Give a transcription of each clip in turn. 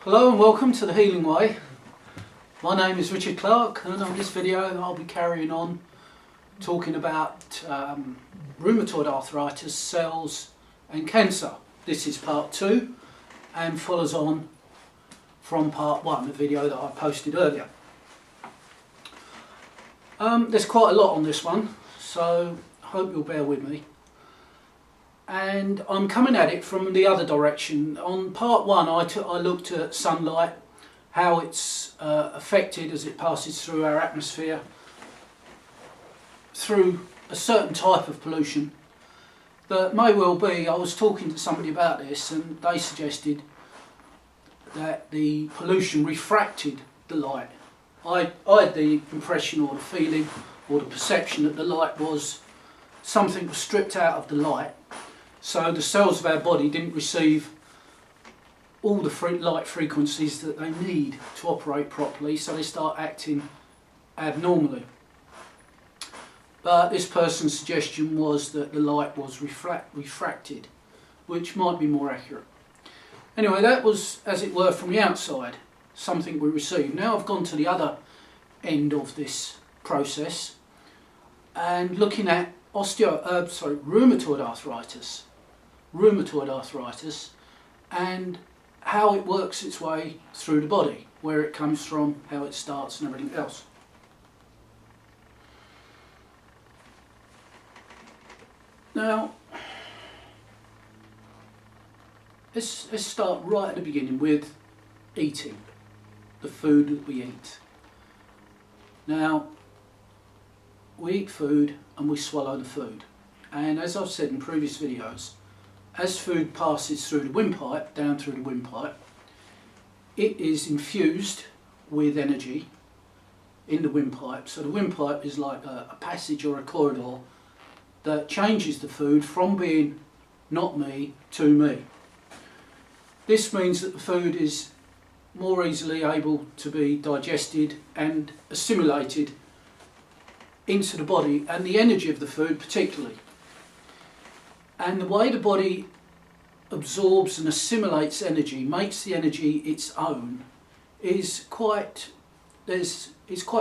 Hello and welcome to The Healing Way. My name is Richard Clark, and on this video I'll be carrying on talking about rheumatoid arthritis, cells and cancer. This is part 2 and follows on from part 1, the video that I posted earlier. There's quite a lot on this one, so I hope you'll bear with me. And I'm coming at it from the other direction. On part 1 I looked at sunlight, how it's affected as it passes through our atmosphere through a certain type of pollution that may well be, I was talking to somebody about this and they suggested that the pollution refracted the light. I had the impression or the feeling or the perception that the light was, something was stripped out of the light, so the cells of our body didn't receive all the light frequencies that they need to operate properly, so they start acting abnormally. But this person's suggestion was that the light was refracted, which might be more accurate. Anyway, that was, as it were, from the outside, something we received. Now I've gone to the other end of this process and looking at rheumatoid arthritis and how it works its way through the body, where it comes from, how it starts and everything else. Now, let's start right at the beginning with eating, the food that we eat. Now, we eat food and we swallow the food. And as I've said in previous videos, as food passes through the windpipe, down through the windpipe, it is infused with energy in the windpipe. So the windpipe is like a passage or a corridor that changes the food from being not me to me. This means that the food is more easily able to be digested and assimilated into the body, and the energy of the food particularly. And the way the body absorbs and assimilates energy, makes the energy its own, is quite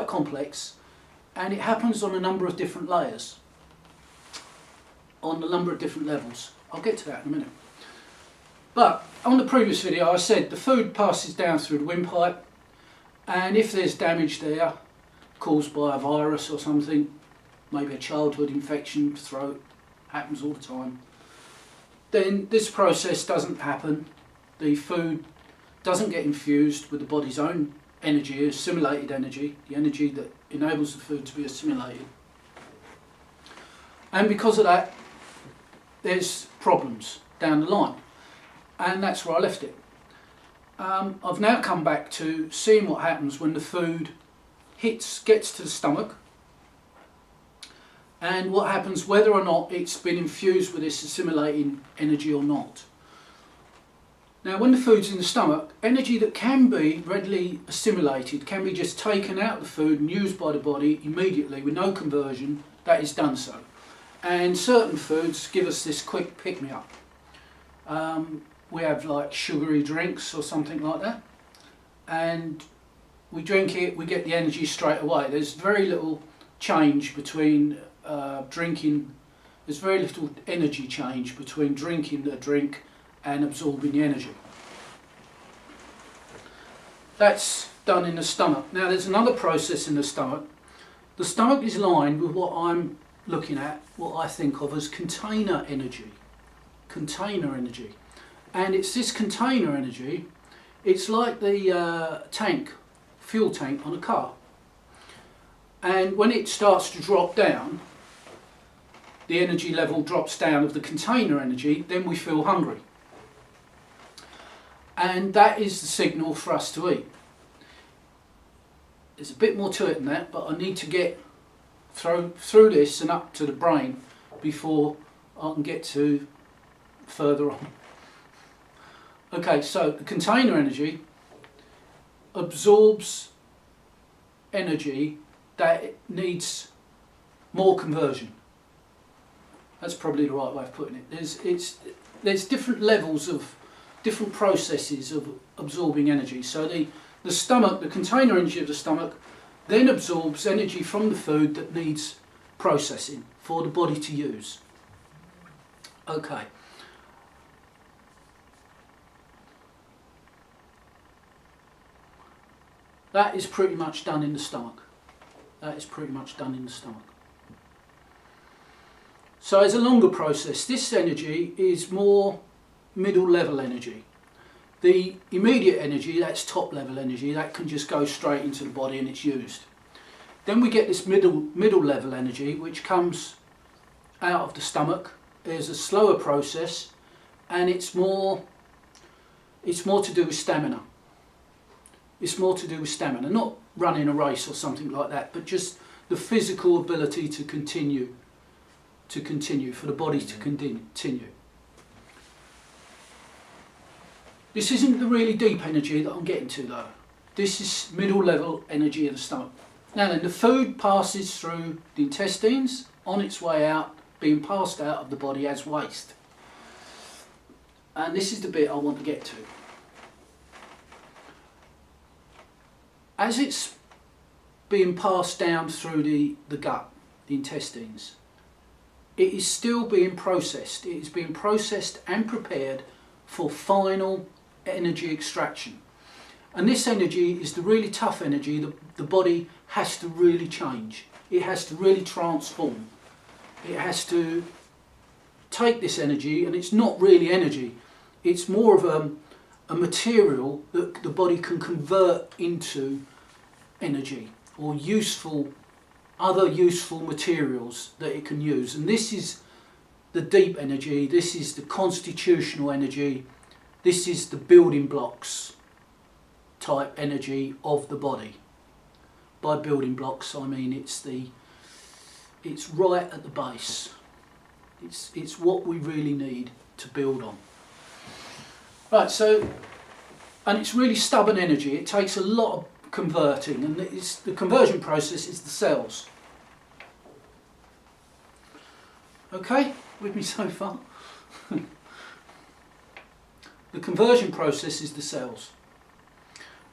complex, and it happens on a number of different layers, on a number of different levels. I'll get to that in a minute. But on the previous video I said the food passes down through the windpipe, and if there's damage there caused by a virus or something, maybe a childhood infection, throat, happens all the time, then this process doesn't happen. The food doesn't get infused with the body's own energy, assimilated energy, the energy that enables the food to be assimilated. And because of that, there's problems down the line. And that's where I left it. I've now come back to seeing what happens when the food gets to the stomach, and what happens whether or not it's been infused with this assimilating energy or not. Now, when the food's in the stomach, energy that can be readily assimilated can be just taken out of the food and used by the body immediately with no conversion. That is done so. And certain foods give us this quick pick-me-up. We have like sugary drinks or something like that, and we drink it, we get the energy straight away. There's very little change between there's very little energy change between drinking the drink and absorbing the energy. That's done in the stomach. Now there's another process in the stomach. The stomach is lined with what I'm looking at, what I think of as container energy. Container energy. And it's this container energy, it's like the fuel tank on a car. And when it starts to drop down, the energy level drops down of the container energy, then we feel hungry. And that is the signal for us to eat. There's a bit more to it than that, but I need to get through this and up to the brain before I can get to further on. Okay, so the container energy absorbs energy that needs more conversion. That's probably the right way of putting it. There's different levels of different processes of absorbing energy. So the stomach, the container energy of the stomach, then absorbs energy from the food that needs processing for the body to use. Okay. That is pretty much done in the stomach. That is pretty much done in the stomach. So it's a longer process. This energy is more middle level energy. The immediate energy, that's top level energy, that can just go straight into the body and it's used. Then we get this middle level energy which comes out of the stomach. There's a slower process and it's more to do with stamina. It's more to do with stamina, not running a race or something like that, but just the physical ability to continue, for the body to continue. This isn't the really deep energy that I'm getting to though. This is middle level energy of the stomach. Now then, the food passes through the intestines on its way out, being passed out of the body as waste. And this is the bit I want to get to. As it's being passed down through the gut, the intestines, it is still being processed. It is being processed and prepared for final energy extraction. And this energy is the really tough energy that the body has to really change. It has to really transform. It has to take this energy, and it's not really energy. It's more of a material that the body can convert into energy or other useful materials that it can use. And this is the deep energy, this is the constitutional energy, this is the building blocks type energy of the body. By building blocks I mean it's right at the base. It's what we really need to build on. Right, so, and it's really stubborn energy. It takes a lot of converting, and the conversion process is the cells. Okay, with me so far? The conversion process is the cells.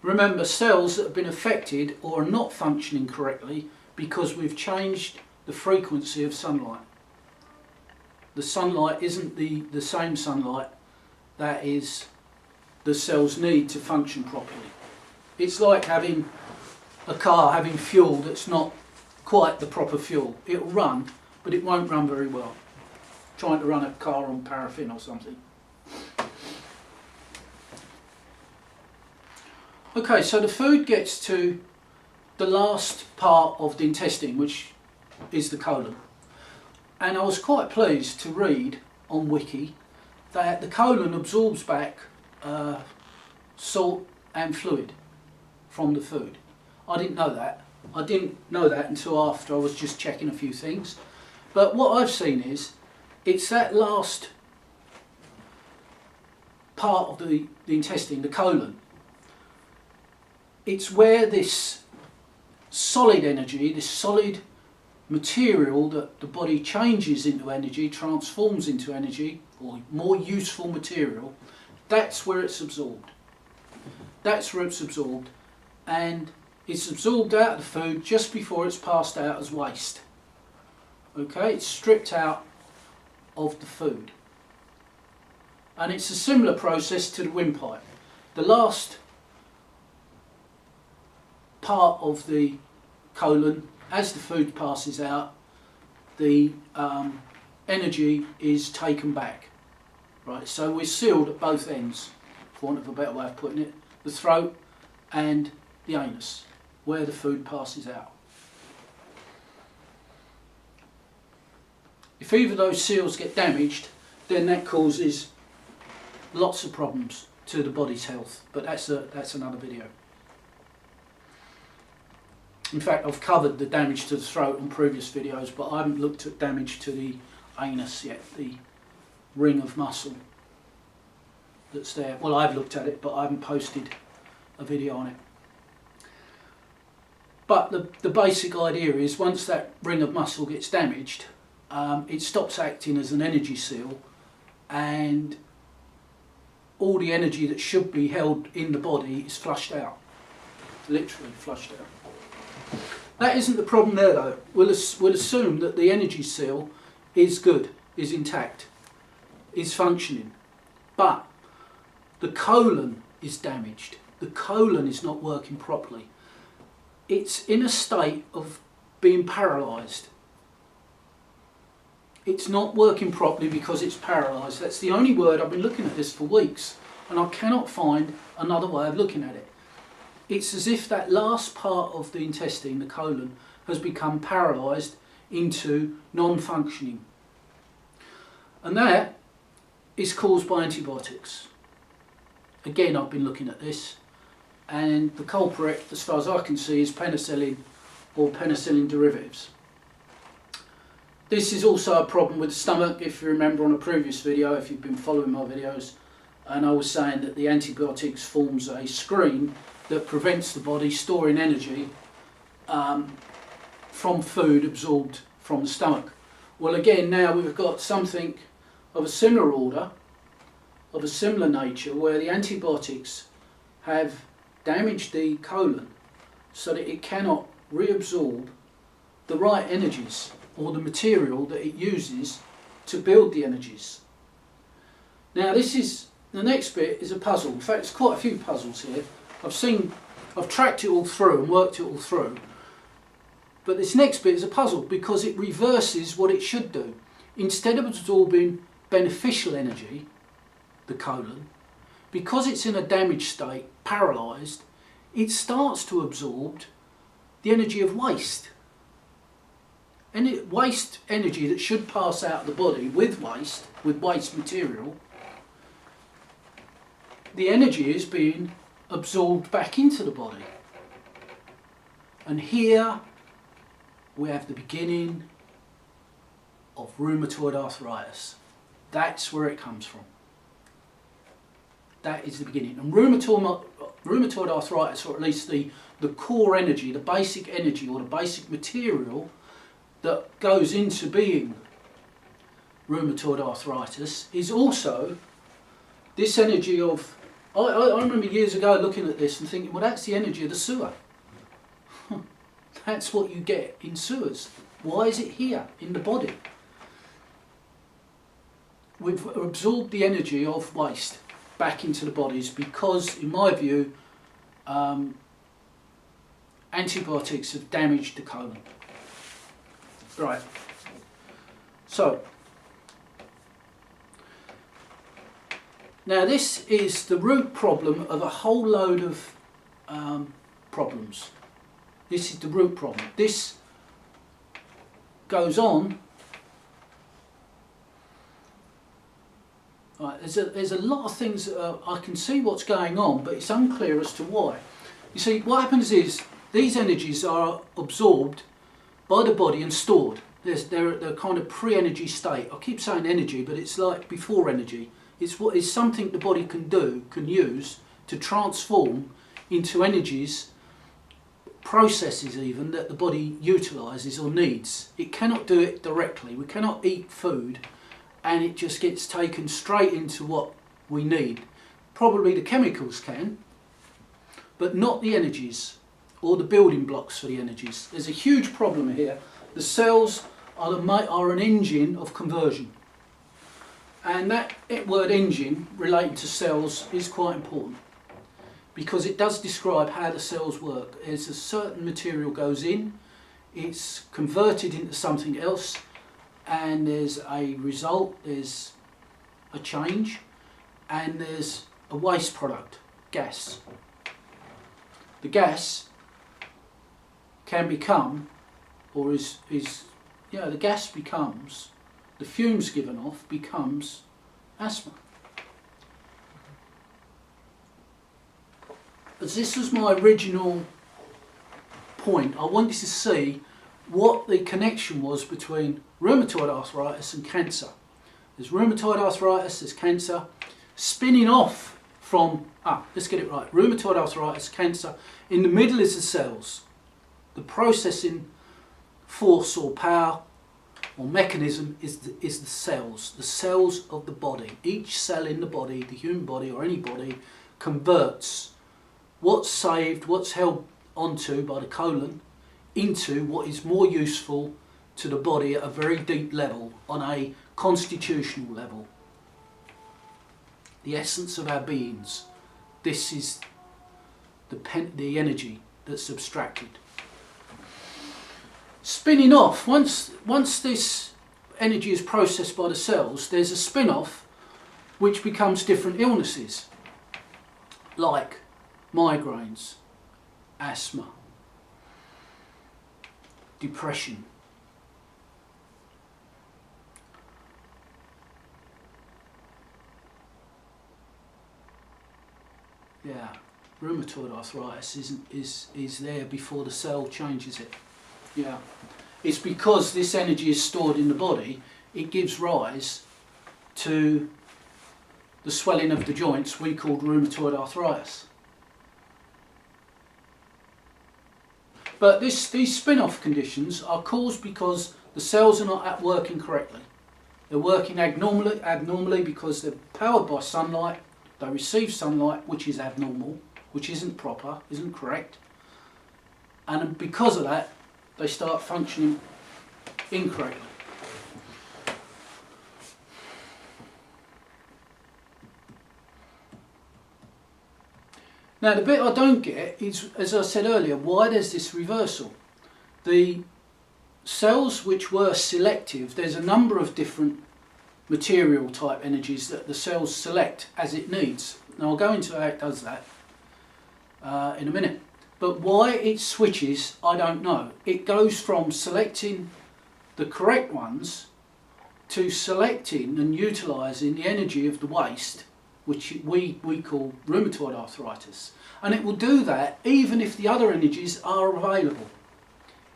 Remember, cells that have been affected or are not functioning correctly because we've changed the frequency of sunlight. The sunlight isn't the same sunlight that is the cells need to function properly. It's like having a car having fuel that's not quite the proper fuel. It'll run, but it won't run very well. Trying to run a car on paraffin or something. Okay, so the food gets to the last part of the intestine, which is the colon. And I was quite pleased to read on Wiki that the colon absorbs back salt and fluid from the food. I didn't know that. I didn't know that until after I was just checking a few things. But what I've seen is, it's that last part of the intestine, the colon. It's where this solid energy, this solid material that the body changes into energy, transforms into energy, or more useful material, that's where it's absorbed. That's where it's absorbed, and it's absorbed out of the food just before it's passed out as waste. Okay, it's stripped out of the food. And it's a similar process to the windpipe. The last part of the colon, as the food passes out, the energy is taken back. Right, so we're sealed at both ends, for want of a better way of putting it, the throat and the anus, where the food passes out. If either of those seals get damaged, then that causes lots of problems to the body's health, but that's another video. In fact, I've covered the damage to the throat on previous videos, but I haven't looked at damage to the anus yet, the ring of muscle that's there. Well, I've looked at it, but I haven't posted a video on it. But the basic idea is, once that ring of muscle gets damaged, it stops acting as an energy seal, and all the energy that should be held in the body is flushed out, literally flushed out. That isn't the problem there though. We'll assume that the energy seal is good, is intact, is functioning, but the colon is damaged. The colon is not working properly. It's in a state of being paralysed. It's not working properly because it's paralysed. That's the only word. I've been looking at this for weeks and I cannot find another way of looking at it. It's as if that last part of the intestine, the colon, has become paralysed into non-functioning. And that is caused by antibiotics. Again, I've been looking at this, and the culprit, as far as I can see, is penicillin or penicillin derivatives. This is also a problem with the stomach. If you remember on a previous video, if you've been following my videos, and I was saying that the antibiotics forms a screen that prevents the body storing energy from food absorbed from the stomach. Well, again, now we've got something of a similar order, of a similar nature, where the antibiotics have damaged the colon so that it cannot reabsorb the right energies or the material that it uses to build the energies. Now the next bit is a puzzle. In fact, there's quite a few puzzles here. I've tracked it all through and worked it all through. But this next bit is a puzzle because it reverses what it should do. Instead of absorbing beneficial energy, the colon, because it's in a damaged state, paralysed, it starts to absorb the energy of waste. And waste energy that should pass out of the body with waste material, the energy is being absorbed back into the body. And here we have the beginning of rheumatoid arthritis. That's where it comes from. That is the beginning. And rheumatoid arthritis, or at least the core energy, the basic energy or the basic material that goes into being rheumatoid arthritis, is also this energy of, I remember years ago looking at this and thinking, well, that's the energy of the sewer. That's what you get in sewers. Why is it here in the body? We've absorbed the energy of waste back into the bodies because, in my view, antibiotics have damaged the colon. Right. So, now this is the root problem of a whole load of problems. This is the root problem. This goes on. Right, there's a lot of things that I can see what's going on, but it's unclear as to why. You see, what happens is these energies are absorbed by the body and stored. They're kind of pre-energy state. I keep saying energy, but it's like before energy. It's something the body can use to transform into energies, processes even, that the body utilises or needs. It cannot do it directly. We cannot eat food and it just gets taken straight into what we need. Probably the chemicals can, but not the energies or the building blocks for the energies. There's a huge problem here. The cells are an engine of conversion. And that word engine relating to cells is quite important because it does describe how the cells work. There's a certain material goes in, it's converted into something else, and there's a result, there's a change, and there's a waste product, gas. The gas can become, or the gas becomes, the fumes given off becomes asthma. As this was my original point, I wanted to see what the connection was between rheumatoid arthritis and cancer. There's rheumatoid arthritis, there's cancer, spinning off from, let's get it right, rheumatoid arthritis, cancer. In the middle is the cells, the processing force or power or mechanism is the cells of the body. Each cell in the body, the human body or any body, converts what's saved, what's held onto by the colon, into what is more useful to the body at a very deep level, on a constitutional level. The essence of our beings. This is the energy that's abstracted. Spinning off, once this energy is processed by the cells, there's a spin-off which becomes different illnesses, like migraines, asthma, depression, rheumatoid arthritis is there before the cell changes it. It's because this energy is stored in the body, it gives rise to the swelling of the joints we call rheumatoid arthritis. But these spin-off conditions are caused because the cells are not working correctly. They're working abnormally because they're powered by sunlight. They receive sunlight which is abnormal, which isn't proper, isn't correct. And because of that, they start functioning incorrectly. Now the bit I don't get is, as I said earlier, why there's this reversal. The cells which were selective, there's a number of different material type energies that the cells select as it needs. Now I'll go into how it does that in a minute. But why it switches, I don't know. It goes from selecting the correct ones to selecting and utilising the energy of the waste, which we call rheumatoid arthritis. And it will do that even if the other energies are available.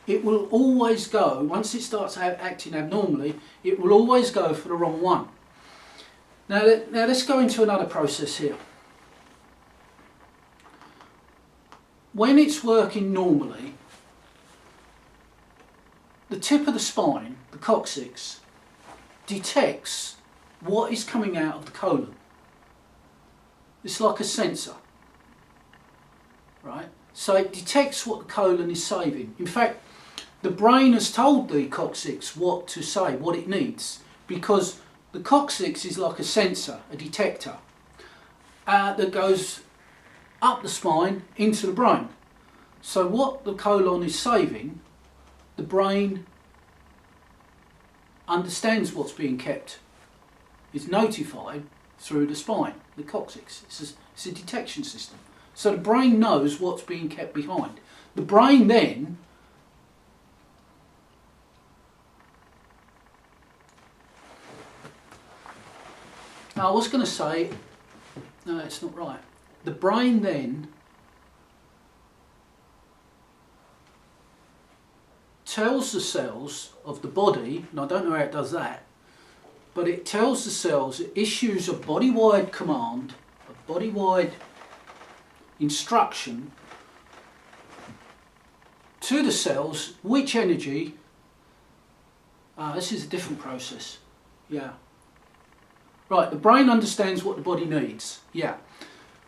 It will always go, once it starts acting abnormally, it will always go for the wrong one. Now let's go into another process here. When it's working normally, the tip of the spine, the coccyx, detects what is coming out of the colon. It's like a sensor, right? So it detects what the colon is saving. In fact, the brain has told the coccyx what to say, what it needs, because the coccyx is like a sensor, a detector, that goes up the spine into the brain. So what the colon is saving, the brain understands what's being kept, is notified through the spine, the coccyx. It's a detection system. So the brain knows what's being kept behind. The brain then I was going to say, no, it's not right. The brain then tells the cells of the body, and I don't know how it does that, but it tells the cells, it issues a body-wide command, a body-wide instruction to the cells which energy, this is a different process, Right, the brain understands what the body needs,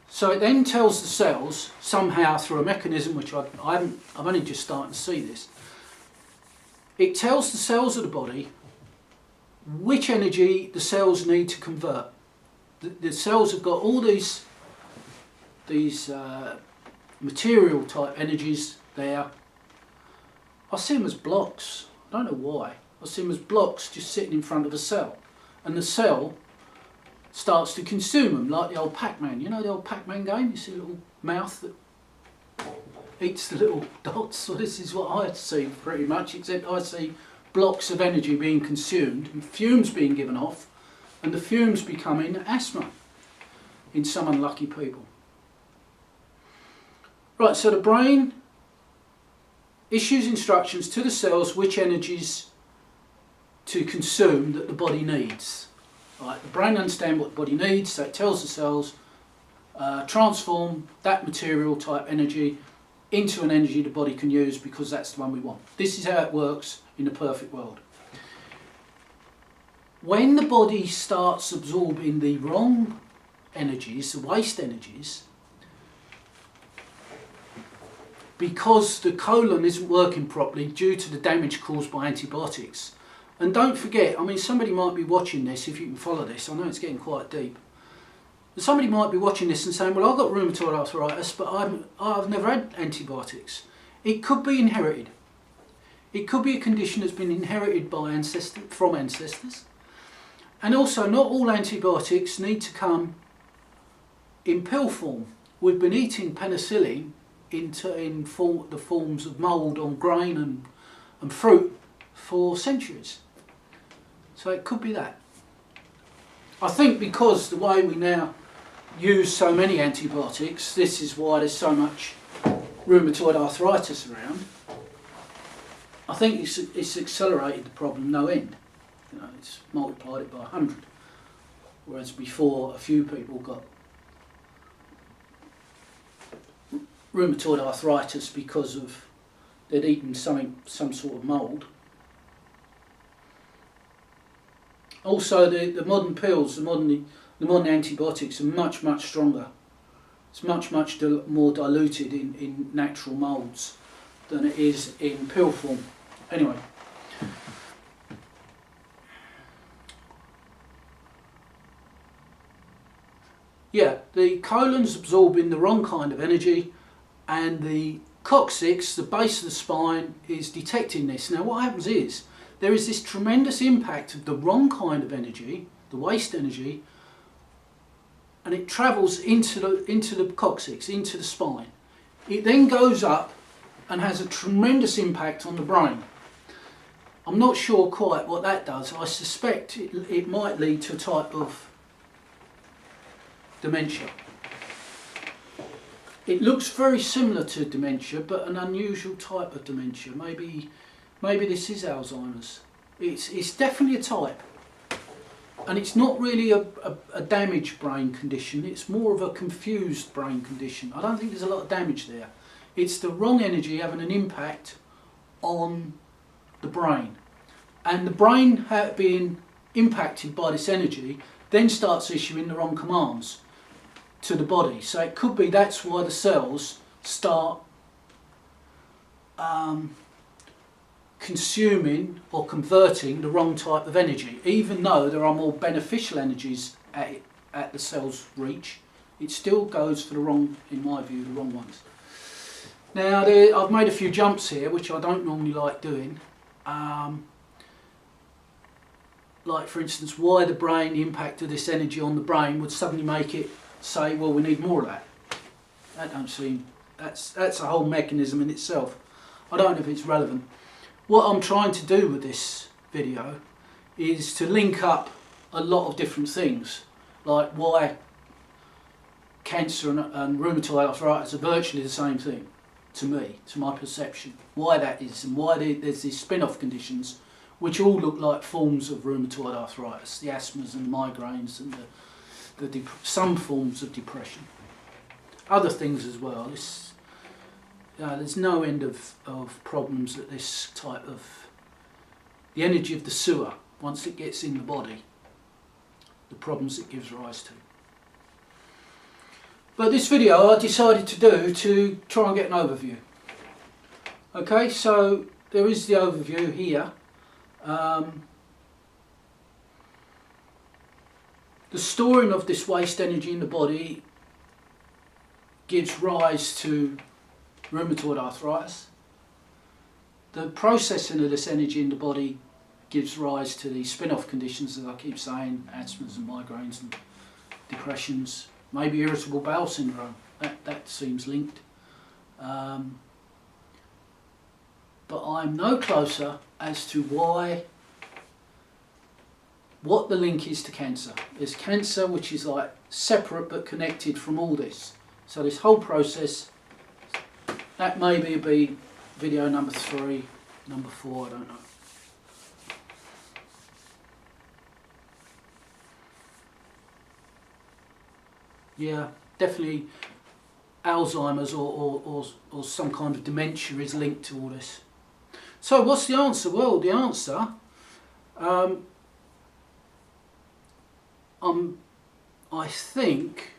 So it then tells the cells, somehow through a mechanism which I'm only just starting to see this, it tells the cells of the body which energy the cells need to convert. The cells have got all these material type energies there. I see them as blocks. I don't know why. I see them as blocks just sitting in front of a cell, and the cell starts to consume them, like the old Pac-Man. You know the old Pac-Man game? You see a little mouth that eats the little dots. So this is what I see pretty much, except I see blocks of energy being consumed and fumes being given off, and the fumes becoming asthma in some unlucky people. Right, so the brain issues instructions to the cells which energies to consume that the body needs. Right, the brain understands what the body needs, so it tells the cells transform that material type energy into an energy the body can use because that's the one we want. This is how it works in the perfect world. when the body starts absorbing the wrong energies, the waste energies, because the colon isn't working properly due to the damage caused by antibiotics. And don't forget, I mean, somebody might be watching this, if you can follow this, I know it's getting quite deep. But somebody might be watching this and saying, well, I've got rheumatoid arthritis, but I've never had antibiotics. It could be inherited. It could be a condition that's been inherited by from ancestors. And also, not all antibiotics need to come in pill form. We've been eating penicillin in the forms of mould on grain and fruit for centuries. So it could be that. I think because the way we now use so many antibiotics, this is why there's so much rheumatoid arthritis around. I think it's accelerated the problem no end. You know, it's multiplied it by 100. Whereas before, a few people got rheumatoid arthritis because of they'd eaten some sort of mould. Also, the modern pills, the modern antibiotics are much stronger. It's much more diluted in natural moulds than it is in pill form. Anyway. Yeah, the colon's absorbing the wrong kind of energy, and the coccyx, the base of the spine, is detecting this. Now what happens is, there is this tremendous impact of the wrong kind of energy, the waste energy, and it travels into the coccyx, into the spine. It then goes up and has a tremendous impact on the brain. I'm not sure quite what that does. I suspect it might lead to a type of dementia. It looks very similar to dementia, but an unusual type of dementia. Maybe this is Alzheimer's. It's definitely a type. And it's not really a damaged brain condition, it's more of a confused brain condition. I don't think there's a lot of damage there. It's the wrong energy having an impact on the brain. And the brain being impacted by this energy then starts issuing the wrong commands to the body. So it could be that's why the cells start consuming or converting the wrong type of energy. Even though there are more beneficial energies at the cell's reach, it still goes for the wrong, in my view, the wrong ones. Now I've made a few jumps here which I don't normally like doing. Like for instance, why the brain, the impact of this energy on the brain would suddenly make it say, well, we need more of that. That don't seem, that's a whole mechanism in itself. I don't know if it's relevant. What I'm trying to do with this video is to link up a lot of different things, like why cancer and rheumatoid arthritis are virtually the same thing to me, to my perception. Why that is, and why there's these spin-off conditions which all look like forms of rheumatoid arthritis, the asthmas and migraines and some forms of depression. Other things as well. There's no end of problems that this type of, the energy of the sewer, once it gets in the body, the problems it gives rise to. But this video I decided to do to try and get an overview. Okay, so there is the overview here. The storing of this waste energy in the body gives rise to rheumatoid arthritis. The processing of this energy in the body gives rise to the spin-off conditions, as I keep saying, asthmas and migraines and depressions, maybe irritable bowel syndrome. That seems linked. But I'm no closer as to what the link is to cancer. There's cancer which is like separate but connected from all this. So this whole process, that may be video number 3, number 4, I don't know. Yeah, definitely Alzheimer's or some kind of dementia is linked to all this. So what's the answer? Well, the answer, I think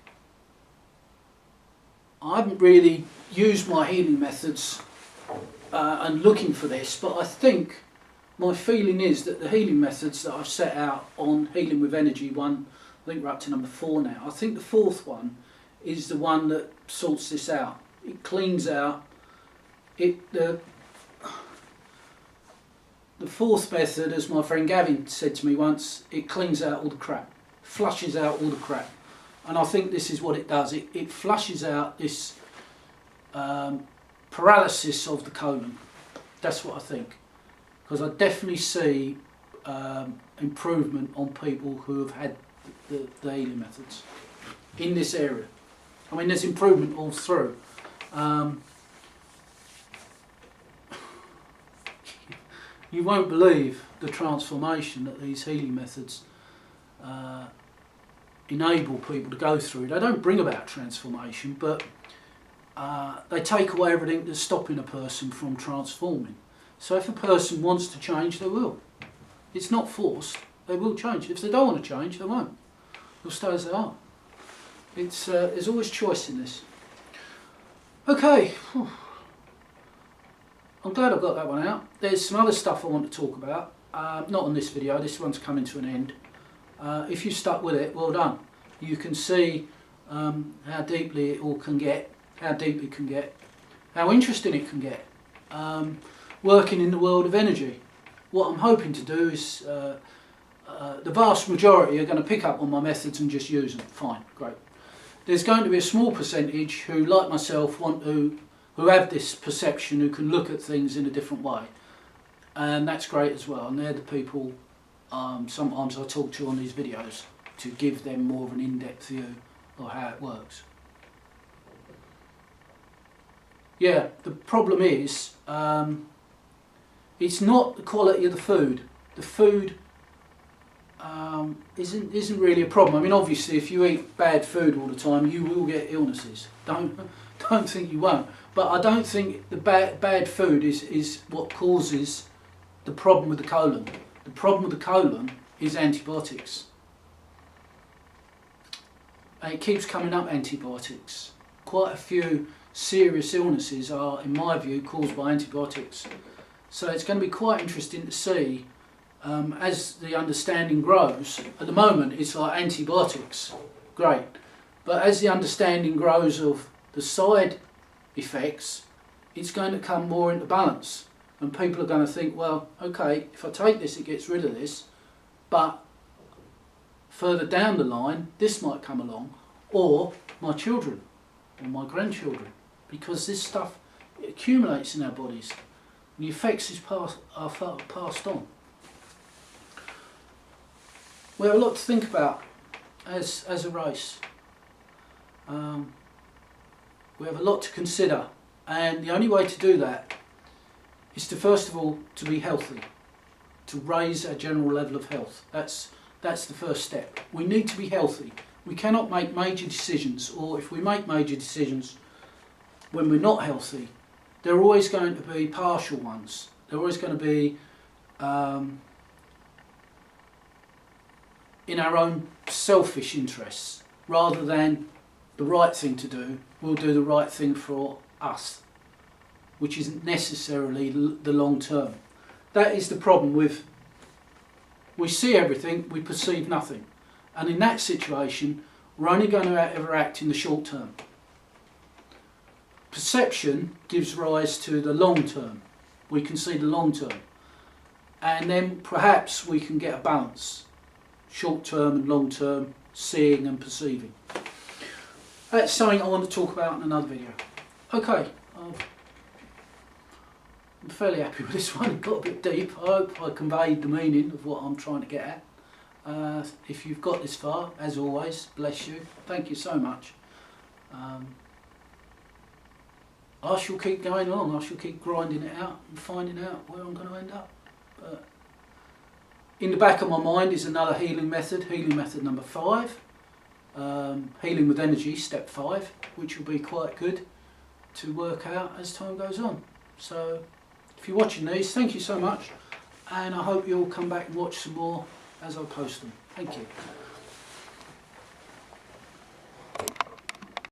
I haven't really used my healing methods and looking for this, but I think my feeling is that the healing methods that I've set out on Healing with Energy 1, I think we're up to number 4 now. I think the 4th one is the one that sorts this out. It cleans out the 4th method, as my friend Gavin said to me once, it cleans out all the crap, flushes out all the crap. And I think this is what it does. It flushes out this paralysis of the colon. That's what I think. Because I definitely see improvement on people who have had the healing methods in this area. I mean, there's improvement all through. You won't believe the transformation that these healing methods enable people to go through. They don't bring about transformation, but they take away everything that's stopping a person from transforming. So if a person wants to change, they will. It's not forced. They will change. If they don't want to change, they won't. They'll stay as they are. There's always choice in this. Okay. I'm glad I've got that one out. There's some other stuff I want to talk about. Not on this video. This one's coming to an end. If you stuck with it, well done. You can see how deeply it all can get, how deep it can get, how interesting it can get. Working in the world of energy. What I'm hoping to do is, the vast majority are going to pick up on my methods and just use them. Fine, great. There's going to be a small percentage who, like myself, who have this perception, who can look at things in a different way. And that's great as well. And they're the people sometimes I talk to on these videos to give them more of an in-depth view of how it works. Yeah, the problem is, it's not the quality of the food. The food isn't really a problem. I mean, obviously, if you eat bad food all the time, you will get illnesses. Don't think you won't. But I don't think the bad food is what causes the problem with the colon. The problem with the colon is antibiotics. And it keeps coming up, antibiotics. Quite a few serious illnesses are, in my view, caused by antibiotics. So it's going to be quite interesting to see as the understanding grows. At the moment it's like antibiotics, great. But as the understanding grows of the side effects, it's going to come more into balance. And people are going to think, well, okay, if I take this, it gets rid of this, but further down the line, this might come along, or my children, or my grandchildren, because this stuff, it accumulates in our bodies, and the effects are passed on. We have a lot to think about as a race. We have a lot to consider, and the only way to do that is to, first of all, to be healthy, to raise our general level of health. That's the first step. We need to be healthy. We cannot make major decisions, or if we make major decisions when we're not healthy, they're always going to be partial ones. They're always going to be in our own selfish interests, rather than the right thing to do. We'll do the right thing for us, which isn't necessarily the long term. That is the problem with, we see everything, we perceive nothing. And in that situation, we're only going to ever act in the short term. Perception gives rise to the long term. We can see the long term. And then perhaps we can get a balance. Short term and long term, seeing and perceiving. That's something I want to talk about in another video. Okay, I'm fairly happy with this one. It got a bit deep. I hope I conveyed the meaning of what I'm trying to get at. If you've got this far, as always, bless you. Thank you so much. I shall keep going along. I shall keep grinding it out and finding out where I'm going to end up. But in the back of my mind is another healing method number 5. Healing with energy, step 5, which will be quite good to work out as time goes on. So if you're watching these, thank you so much, and I hope you'll come back and watch some more as I post them. Thank you.